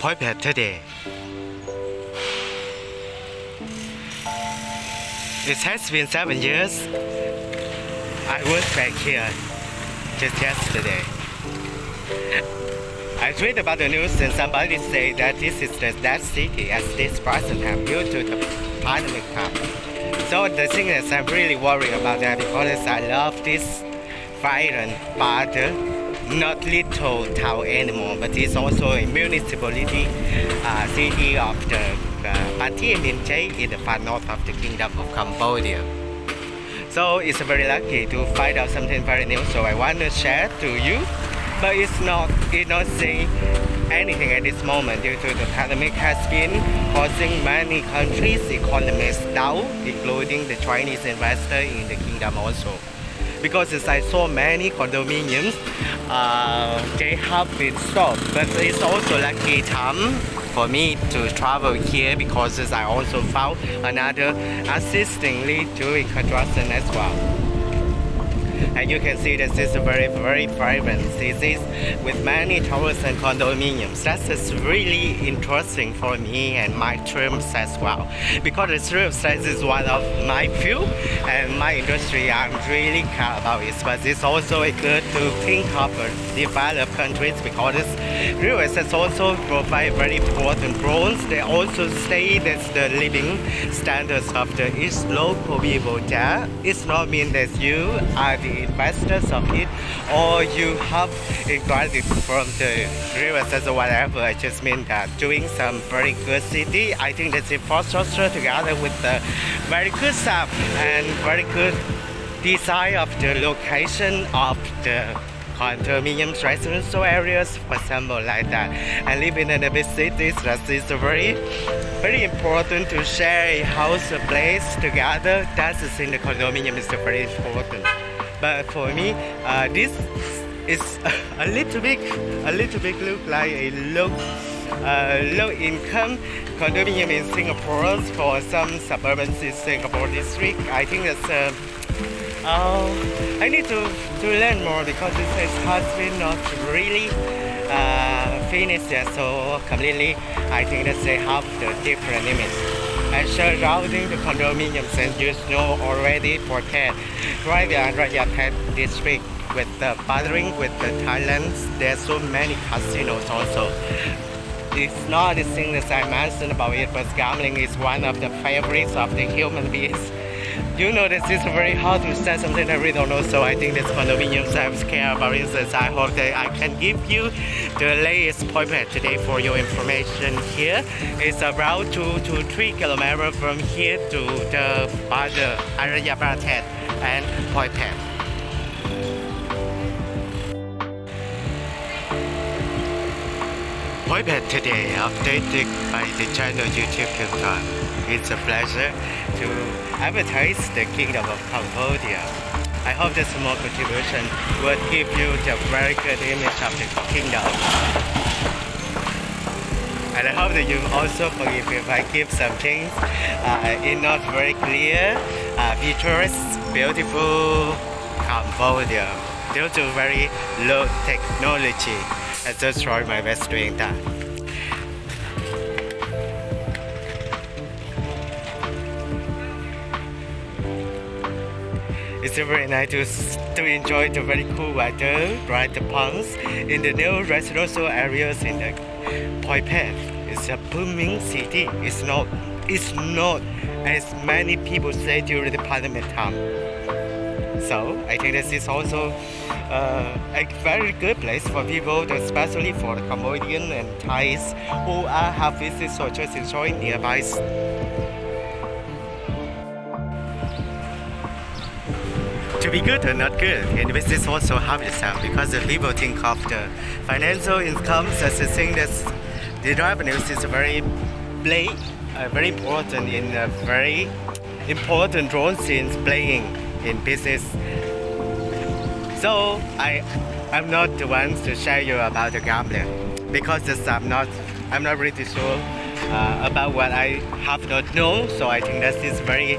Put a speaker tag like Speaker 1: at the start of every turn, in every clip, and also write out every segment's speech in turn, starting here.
Speaker 1: Poipet today. It has been 7 years. I was back here just yesterday. I read about the news and somebody say that this is the dead city as this present time due to the pandemic time. So the thing is I'm really worried about that because I love this violent but not little town anymore, but it's also a municipality city of the Poipet in the far north of the Kingdom of Cambodia. So it's very lucky to find out something very new, so I want to share to you. But it not say anything at this moment due to the pandemic has been causing many countries' economies down, including the Chinese investor in the kingdom also. Because as I saw many condominiums, they have been stopped. But it's also lucky time for me to travel here because I also found another assistingly doing construction as well. And you can see this is a very vibrant city with many towers and condominiums. That is really interesting for me and my dreams as well. Because the real estate is one of my field and my industry I'm really care about it. But it's also good to think of developed countries because real estate also provide very important roles. They also say that the living standards of the each local people there. It's not mean that you are the investors of it or you have inquired from the real estate or whatever. I just mean that doing some very good city. I think that's infrastructure together with the very good stuff and very good design of the location of the condominiums, residential areas, for example, like that. And living in a big cities, that is very important to share a house, a place together. That is in the condominium is very important. But for me, this is a little bit look like a low income condominium in Singapore for some suburbs in Singapore district. I think that's I need to learn more because it has been not really finished yet. So completely, I think that they have the different image. And surrounding the condominiums and you know already Poipet, right there Poipet district with the bordering with the Thailand. There's so many casinos also. It's not the thing that I mentioned about it, but gambling is one of the favorites of the human beings. You know this is very hard to say something I really don't know, so I think this condominiums I'm scared about it. I hope that I can give you the latest Poipet today for your information here. It's about 2 to 3 kilometers from here to the border area Poipet and Poipet. Poipet today updated by the channel YouTube Kingdom. It's a pleasure to advertise the Kingdom of Cambodia. I hope this small contribution will give you the very good image of the kingdom. And I hope that you also forgive if I give some things in not very clear features, beautiful Cambodia due to very low technology. I just try my best doing that. It's very nice to enjoy the very cool weather, ride the ponds in the new residential areas in the Poipet. It's a booming city. It's not as many people say during the pandemic time. So I think this is also a very good place for people, especially for the Cambodian and Thais who have visits or just enjoying nearby. To be good or not good, and this is also have itself because the people think of the financial income as a thing that the revenues is very important in a very important role since playing in business. So I'm not the one to share you about the gambling because I'm not really sure about what I have not known. So I think that is very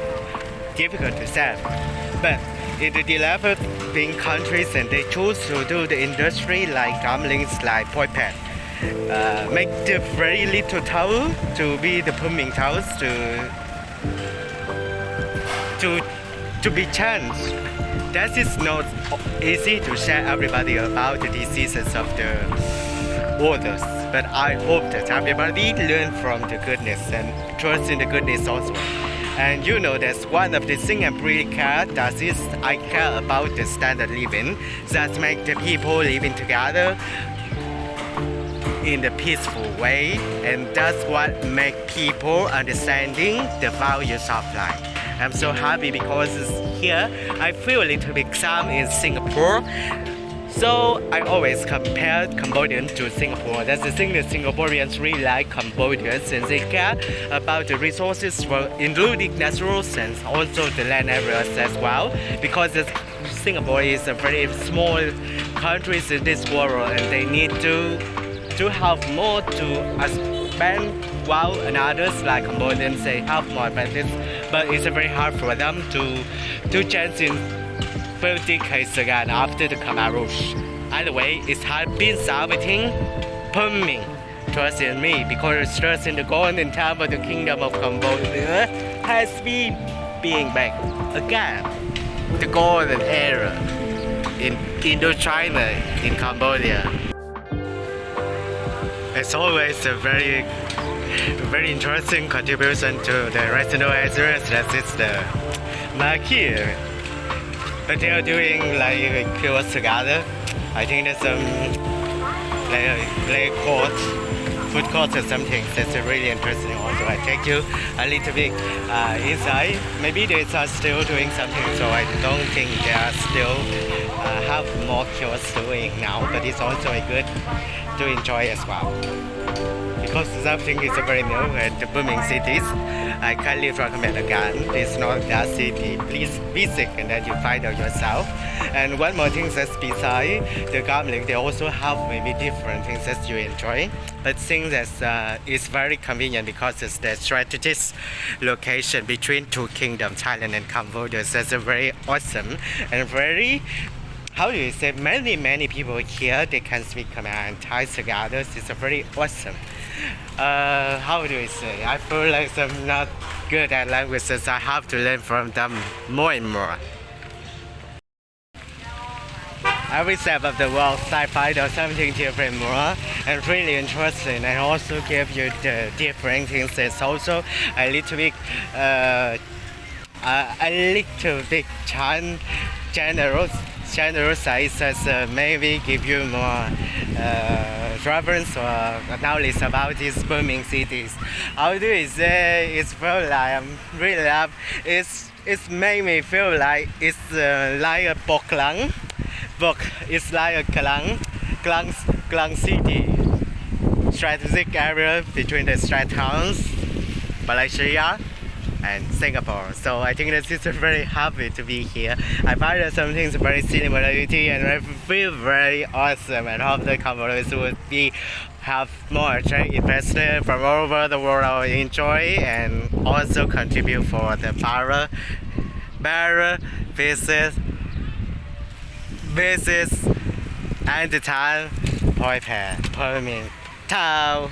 Speaker 1: difficult to say. But in the developing countries and they choose to do the industry like gambling like Poipet, make the very little town to be the booming towns to to be changed. That is not easy to share everybody about the diseases of the others. But I hope that everybody learn from the goodness and trust in the goodness also. And you know that's one of the things I really care, that is I care about the standard living that make the people living together in the peaceful way, and that's what make people understanding the values of life. I'm so happy because here I feel a little bit calm in Singapore. So I always compare Cambodian to Singapore. That's the thing that Singaporeans really like Cambodians, and they care about the resources, including natural and also the land areas as well. Because Singapore is a very small country in this world, and they need to have more to expand, while others like Cambodians they have more benefits. But it's very hard for them to change in 50 decades again after the Khmer Rouge. Either way, it has been something booming. Trust in me, because trust in the golden time of the kingdom of Cambodia has been being back again. The golden era in Indochina, in Cambodia. It's always a very interesting contribution to the regional areas. That is the market. But they are doing like cures together. I think there's like court, food court or something. That's really interesting also. I take you a little bit inside. Maybe they are still doing something, so I don't think they are still have more cures doing now. But it's also a good to enjoy as well. Because something is very new and the booming cities, I kindly recommend again. It's not that city. Please visit and then you find out yourself. And one more thing that's beside the gambling, they also have maybe different things that you enjoy. But things that is very convenient because it's the strategic location between two kingdoms, Thailand and Cambodia. So it's a very awesome and very, how do you say, many people here, they can speak Khmer and Thai together. It's a very awesome. How do I say? I feel like I'm not good at languages. I have to learn from them more and more. Every step of the world, I find out something different more and really interesting, and also give you the different things. It's also a little bit, general sizes maybe give you more reference or knowledge about these booming cities. How do I say? It's feel like I'm really love. It's made me feel like it's like a Boklang. It's like a Klang city, strategic area between the strat towns, Malaysia and Singapore. So I think that it's very happy to be here. I find that some things very similarity, and I feel very awesome, and hope the Cambodians would have more investors from all over the world enjoy and also contribute for the better business and the time Poipet, Permin, Tao.